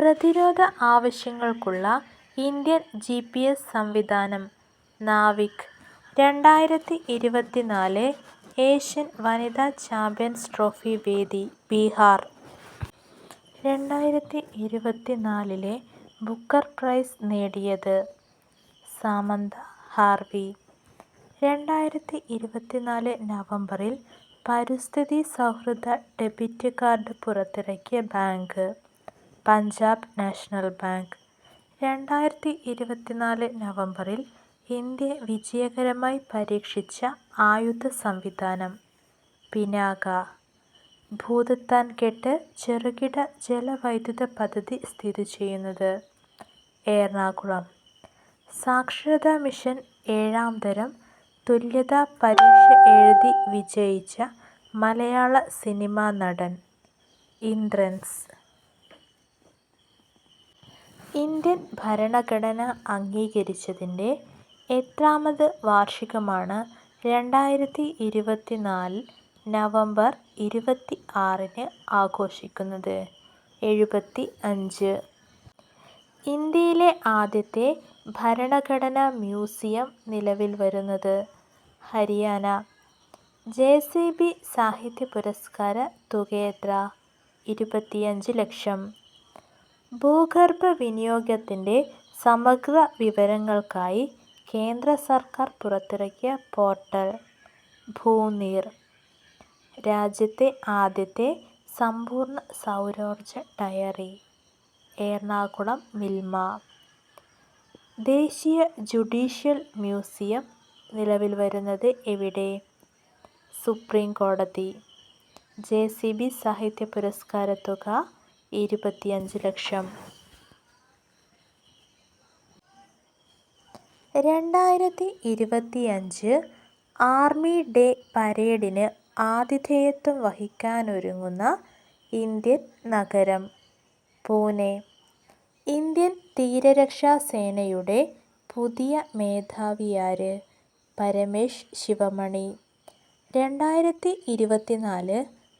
പ്രതിരോധ ആവശ്യങ്ങൾക്കുള്ള Indian GPS സംവിധാനം NavIC. 2024 Asian വനിതാ ചാമ്പ്യൻസ് ട്രോഫി വേദി ബീഹാർ. 2024 ബുക്കർ പ്രൈസ് നേടിയത് സാമന്ത ഹാർവി. 2024 നവംബറിൽ പരിസ്ഥിതി സൗഹൃദ ഡെബിറ്റ് കാർഡ് പുറത്തിറക്കിയ ബാങ്ക് പഞ്ചാബ് നാഷണൽ ബാങ്ക്. 2024 നവംബറിൽ ഇന്ത്യ വിജയകരമായി പരീക്ഷിച്ച ആയുധ സംവിധാനം പിനാക. ഭൂതത്താൻകെട്ട് ചെറുകിട ജലവൈദ്യുത പദ്ധതി സ്ഥിതിചെയ്യുന്നത് എറണാകുളം. സാക്ഷരതാ മിഷൻ 7ാം തരം തുല്യതാ പരീക്ഷ എഴുതി വിജയിച്ച മലയാള സിനിമാ നടൻ ഇന്ദ്രൻസ്. ഇന്ത്യൻ ഭരണഘടന അംഗീകരിച്ചതിൻ്റെ എത്രാമത് വാർഷികമാണ് 2024 നവംബർ 26 ആഘോഷിക്കുന്നത്? 75. ഇന്ത്യയിലെ ആദ്യത്തെ ഭരണഘടനാ മ്യൂസിയം നിലവിൽ വരുന്നത് ഹരിയാന. JCB സാഹിത്യ പുരസ്കാര തുകയെത്ര? 25 ലക്ഷം. ഭൂഗർഭ വിനിയോഗത്തിൻ്റെ സമഗ്ര വിവരങ്ങൾക്കായി കേന്ദ്ര സർക്കാർ പുറത്തിറക്കിയ പോർട്ടൽ ഭൂനീർ. രാജ്യത്തെ ആദ്യത്തെ സമ്പൂർണ്ണ സൗരോർജ്ജ ഡയറി എറണാകുളം മിൽമ. ദേശീയ ജുഡീഷ്യൽ മ്യൂസിയം നിലവിൽ വരുന്നത് എവിടെ? സുപ്രീം കോടതി. JCB സാഹിത്യ പുരസ്കാര തുക 25 ലക്ഷം. 2025 ആർമി ഡേ പരേഡിന് ആതിഥേയത്വം വഹിക്കാനൊരുങ്ങുന്ന ഇന്ത്യൻ നഗരം പൂനെ. ഇന്ത്യൻ തീരരക്ഷാ സേനയുടെ പുതിയ മേധാവിയാര്? പരമേഷ് ശിവമണി. 2024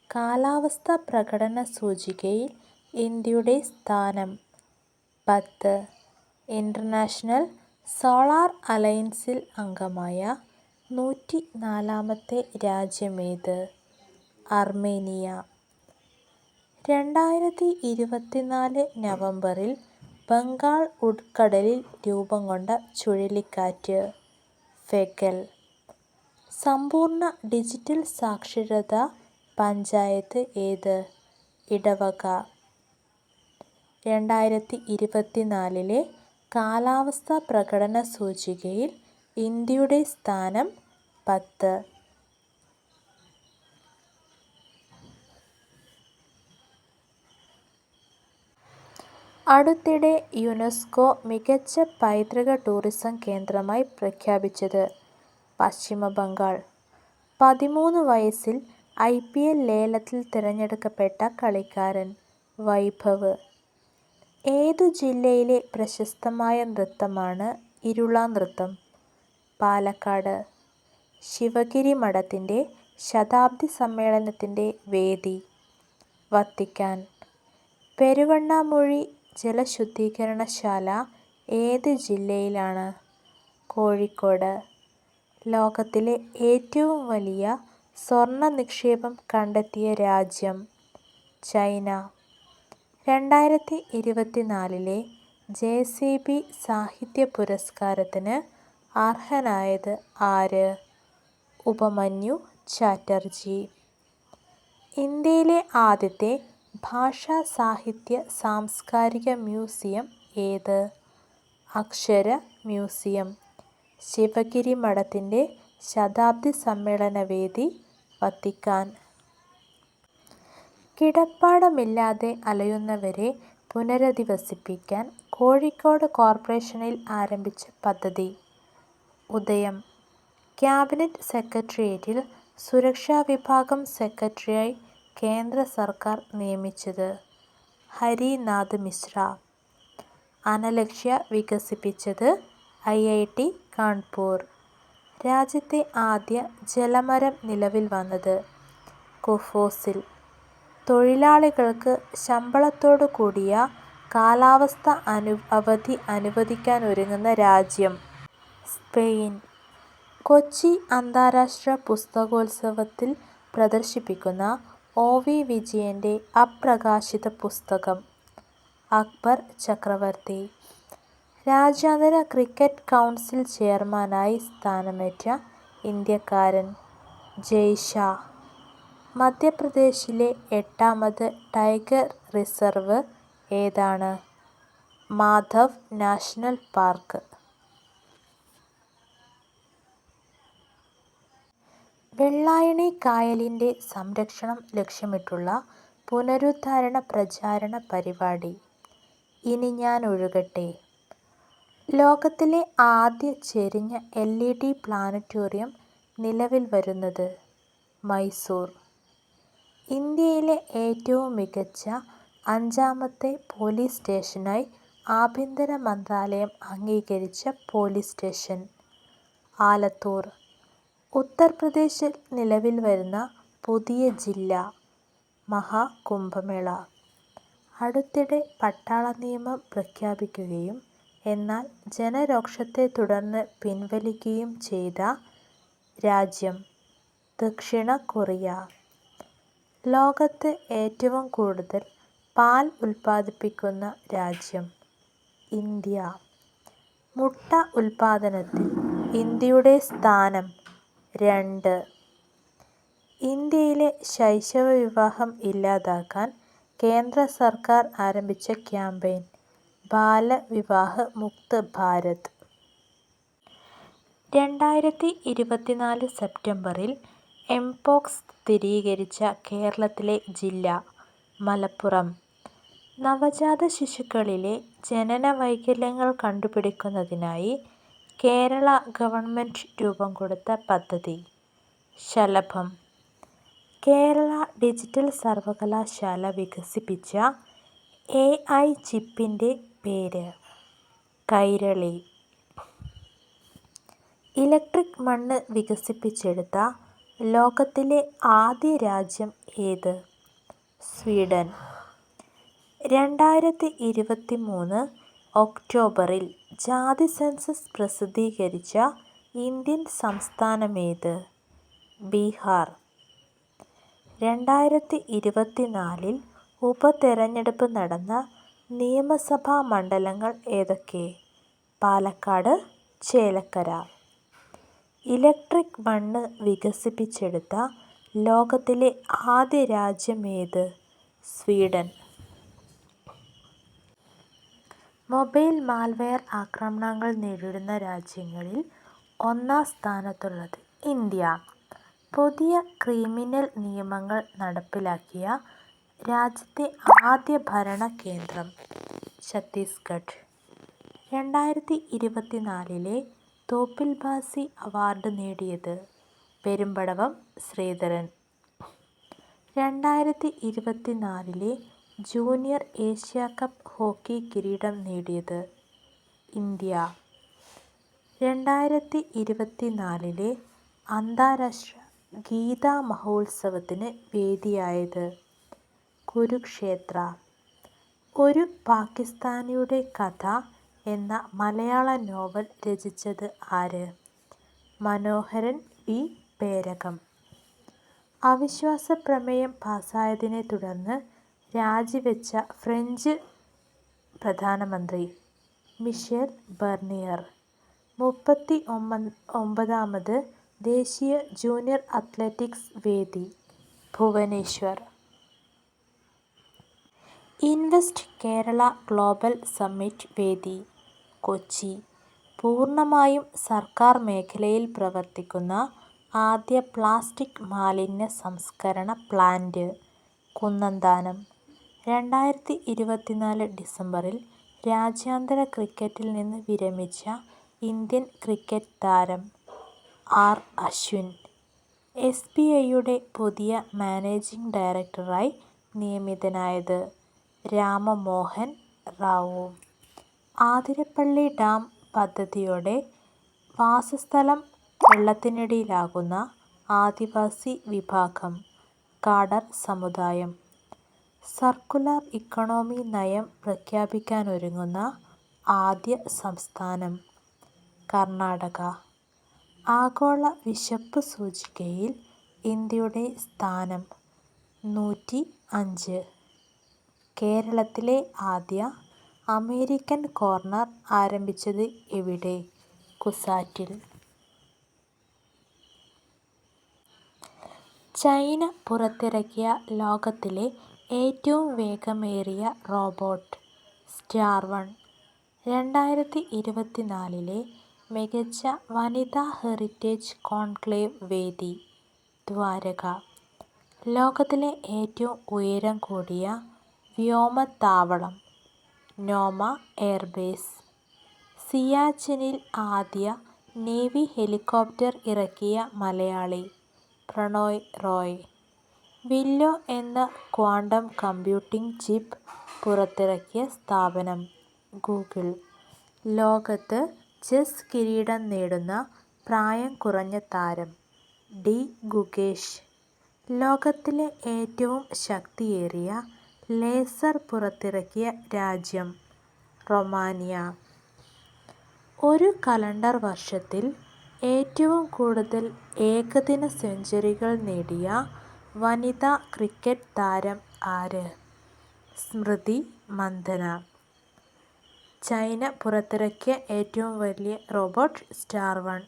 കാലാവസ്ഥാ പ്രകടന സൂചികയിൽ ഇന്ത്യയുടെ സ്ഥാനം 10. ഇന്റർനാഷണൽ സോളാർ അലയൻസിൽ അംഗമായ 104ാമത്തെ രാജ്യമേത്? അർമേനിയ. 2024 നവംബറിൽ ബംഗാൾ ഉൾക്കടലിൽ രൂപം കൊണ്ട ചുഴലിക്കാറ്റ് ഫെഗൽ. സമ്പൂർണ്ണ ഡിജിറ്റൽ സാക്ഷരതാ പഞ്ചായത്ത് ഏത്? ഇടവക. 2024 കാലാവസ്ഥാ പ്രകടന സൂചികയിൽ ഇന്ത്യയുടെ സ്ഥാനം 10. അടുത്തിടെ യുനെസ്കോ മികച്ച പൈതൃക ടൂറിസം കേന്ദ്രമായി പ്രഖ്യാപിച്ചത് പശ്ചിമ ബംഗാൾ. 13 വയസ്സിൽ IPL ലേലത്തിൽ തിരഞ്ഞെടുക്കപ്പെട്ട കളിക്കാരൻ വൈഭവ്. ഏതു ജില്ലയിലെ പ്രശസ്തമായ നൃത്തമാണ് ഇരുള നൃത്തം? പാലക്കാട്. ശിവഗിരി മഠത്തിൻ്റെ ശതാബ്ദി സമ്മേളനത്തിൻ്റെ വേദി വത്തിക്കാൻ. പെരുവണ്ണാമൂഴി ജലശുദ്ധീകരണശാല ഏത് ജില്ലയിലാണ്? കോഴിക്കോട്. ലോകത്തിലെ ഏറ്റവും വലിയ സ്വർണ്ണ നിക്ഷേപം കണ്ടെത്തിയ രാജ്യം ചൈന. 2024 JCB സാഹിത്യ പുരസ്കാരത്തിന് അർഹനായത് ആര്? ഉപമന്യു ചാറ്റർജി. ഇന്ത്യയിലെ ആദ്യത്തെ ഭാഷാ സാഹിത്യ സാംസ്കാരിക മ്യൂസിയം ഏത്? അക്ഷര മ്യൂസിയം. ശിവഗിരി മഠത്തിൻ്റെ ശതാബ്ദി സമ്മേളന വേദി വത്തിക്കാൻ. കിടപ്പാടമില്ലാതെ അലയുന്നവരെ പുനരധിവസിപ്പിക്കാൻ കോഴിക്കോട് കോർപ്പറേഷനിൽ ആരംഭിച്ച പദ്ധതി ഉദയം. ക്യാബിനറ്റ് സെക്രട്ടേറിയറ്റിൽ സുരക്ഷാ വിഭാഗം സെക്രട്ടറിയായി കേന്ദ്ര സർക്കാർ നിയമിച്ചത് ഹരിനാഥ് മിശ്ര. അനലക്ഷ്യ വികസിപ്പിച്ചത് IIT കാൺപൂർ. രാജ്യത്തെ ആദ്യ ജലമരം നിലവിൽ വന്നത് കുഫോസിൽ. തൊഴിലാളികൾക്ക് ശമ്പളത്തോടു കൂടിയ കാലാവസ്ഥ അവധി അനുവദിക്കാനൊരുങ്ങുന്ന രാജ്യം സ്പെയിൻ. കൊച്ചി അന്താരാഷ്ട്ര പുസ്തകോത്സവത്തിൽ പ്രദർശിപ്പിക്കുന്ന ഒ.വി. വിജയന്റെ അപ്രകാശിത പുസ്തകം അക്ബർ ചക്രവർത്തി. രാജ്യാന്തര ക്രിക്കറ്റ് കൗൺസിൽ ചെയർമാനായി സ്ഥാനമേറ്റ ഇന്ത്യക്കാരൻ ജയ്-ഷാ. മധ്യപ്രദേശിലെ 8ാമത് ടൈഗർ റിസർവ് ഏതാണ്? Madhav national park. വെള്ളായണി കായലിന്റെ സംരക്ഷണം ലക്ഷ്യമിട്ടുള്ള പുനരുദ്ധാരണ പ്രചാരണ പരിപാടി ഇനി ഞാൻ ഒഴുകട്ടെ. ലോകത്തിലെ ആദ്യ ചെരിഞ്ഞ LED പ്ലാനറ്റോറിയം നിലവിൽ വരുന്നത് മൈസൂർ. ഇന്ത്യയിലെ ഏറ്റവും മികച്ച 5ാമത്തെ പോലീസ് സ്റ്റേഷനായി ആഭ്യന്തര മന്ത്രാലയം അംഗീകരിച്ച പോലീസ് സ്റ്റേഷൻ ആലത്തൂർ. ഉത്തർപ്രദേശിൽ നിലവിൽ വരുന്ന പുതിയ ജില്ല മഹാകുംഭമേള. അടുത്തിടെ പട്ടാള നിയമം പ്രഖ്യാപിക്കുകയും എന്നാൽ ജനരോക്ഷത്തെ തുടർന്ന് പിൻവലിക്കുകയും ചെയ്ത രാജ്യം ദക്ഷിണ കൊറിയ. ലോകത്ത് ഏറ്റവും കൂടുതൽ പാൽ ഉൽപ്പാദിപ്പിക്കുന്ന രാജ്യം ഇന്ത്യ. മുട്ട ഉൽപ്പാദനത്തിൽ ഇന്ത്യയുടെ സ്ഥാനം 2. ഇന്ത്യയിലെ ശൈശവ വിവാഹം ഇല്ലാതാക്കാൻ കേന്ദ്ര സർക്കാർ ആരംഭിച്ച ക്യാമ്പയിൻ ബാലവിവാഹ് മുക്ത് ഭാരത്. 2024 സെപ്റ്റംബറിൽ എംപോക്സ് സ്ഥിരീകരിച്ച കേരളത്തിലെ ജില്ല മലപ്പുറം. നവജാത ശിശുക്കളിലെ ജനന വൈകല്യങ്ങൾ കണ്ടുപിടിക്കുന്നതിനായി കേരള ഗവൺമെന്റ് രൂപം കൊടുത്ത പദ്ധതി ശലഭം. കേരള ഡിജിറ്റൽ സർവകലാശാല വികസിപ്പിച്ച AI ചിപ്പിന്റെ പേര് കൈരളി. ഇലക്ട്രിക് മണ്ണ് വികസിപ്പിച്ചെടുത്ത ലോകത്തിലെ ആദ്യ രാജ്യം ഏത്? സ്വീഡൻ. 2023 ഒക്ടോബറിൽ ജാതി സെൻസസ് പ്രസിദ്ധീകരിച്ച ഇന്ത്യൻ സംസ്ഥാനമേത്? ബീഹാർ. 2024 ഉപതെരഞ്ഞെടുപ്പ് നടന്ന നിയമസഭാ മണ്ഡലങ്ങൾ ഏതൊക്കെ? പാലക്കാട്, ചേലക്കര. ഇലക്ട്രിക് മണ്ണ് വികസിപ്പിച്ചെടുത്ത ലോകത്തിലെ ആദ്യ രാജ്യം ഏത്? സ്വീഡൻ. മൊബൈൽ മാൽവെയർ ആക്രമണങ്ങൾ നേരിടുന്ന രാജ്യങ്ങളിൽ 1ാം സ്ഥാനത്തുള്ളത് ഇന്ത്യ. പുതിയ ക്രിമിനൽ നിയമങ്ങൾ നടപ്പിലാക്കിയ രാജ്യത്തെ ആദ്യ ഭരണ കേന്ദ്രം ഛത്തീസ്ഗഡ്. 2024 തോപ്പിൽഭാസി അവാർഡ് നേടിയത് Perumbadavam Sreedharan. 2024 junior Asia Cup hockey കിരീടം നേടിയത് ഇന്ത്യ. 2024 അന്താരാഷ്ട്ര ഗീതാ മഹോത്സവത്തിന് വേദിയായത് കുരുക്ഷേത്ര. ഒരു പാകിസ്ഥാനിയുടെ കഥ എന്ന മലയാള നോവൽ രചിച്ചത് ആര്? മനോഹരൻ വി. പേരകം. അവിശ്വാസ പ്രമേയം പാസായതിനെ തുടർന്ന് രാജിവെച്ച ഫ്രഞ്ച് പ്രധാനമന്ത്രി മിഷേൽ ബർണിയർ. 39ാമത് ദേശീയ ജൂനിയർ അത്ലറ്റിക്സ് വേദി Bhubaneswar. Invest Kerala global summit വേദി കൊച്ചി. പൂർണ്ണമായും സർക്കാർ മേഖലയിൽ പ്രവർത്തിക്കുന്ന ആദ്യ പ്ലാസ്റ്റിക് മാലിന്യ സംസ്കരണ പ്ലാന്റ് കുന്നന്താനം. 2024 ഡിസംബറിൽ രാജ്യാന്തര ക്രിക്കറ്റിൽ നിന്ന് വിരമിച്ച ഇന്ത്യൻ ക്രിക്കറ്റ് താരം ആർ. അശ്വിൻ SBIയുടെ പുതിയ മാനേജിംഗ് ഡയറക്ടറായി നിയമിതനായത് രാമമോഹൻ റാവു. ആതിരപ്പള്ളി ഡാം പദ്ധതിയോടെ വാസസ്ഥലം വെള്ളത്തിനടിയിലാകുന്ന ആദിവാസി വിഭാഗം കാടർ സമുദായം. സർക്കുലർ ഇക്കോണമി നയം പ്രഖ്യാപിക്കാനൊരുങ്ങുന്ന ആദ്യ സംസ്ഥാനം കർണാടക. ആഗോള വിശപ്പ് സൂചികയിൽ ഇന്ത്യയുടെ സ്ഥാനം 105. കേരളത്തിലെ ആദ്യ അമേരിക്കൻ കോർണർ ആരംഭിച്ചത് എവിടെ? കുസാറ്റിൽ. ചൈന പുറത്തിറക്കിയ ലോകത്തിലെ ഏറ്റവും വേഗമേറിയ റോബോട്ട് സ്റ്റാർ-1. 2024 മികച്ച വനിതാ ഹെറിറ്റേജ് കോൺക്ലേവ് വേദി ദ്വാരക. ലോകത്തിലെ ഏറ്റവും ഉയരം കൂടിയ വ്യോമത്താവളം നോമ എയർബേസ്. സിയാച്ചിനിൽ ആദ്യ നേവി ഹെലികോപ്റ്റർ ഇറക്കിയ മലയാളി പ്രണോയ് റോയ്. വില്ലോ എന്ന ക്വാണ്ടം കമ്പ്യൂട്ടിംഗ് ചിപ്പ് പുറത്തിറക്കിയ സ്ഥാപനം ഗൂഗിൾ. ലോകത്ത് ചെസ് കിരീടം നേടുന്ന പ്രായം കുറഞ്ഞ താരം ഡി ഗുകേഷ്. ലോകത്തിലെ ഏറ്റവും ശക്തിയേറിയ ലേസർ പുറത്തിറക്കിയ രാജ്യം റൊമാനിയ. ഒരു കലണ്ടർ വർഷത്തിൽ ഏറ്റവും കൂടുതൽ ഏകദിന സെഞ്ചുറികൾ നേടിയ വനിതാ ക്രിക്കറ്റ് താരം ആര്? സ്മൃതി മന്ദന. ചൈന പുറത്തിറക്കിയ ഏറ്റവും വലിയ റോബോട്ട് സ്റ്റാർ-1.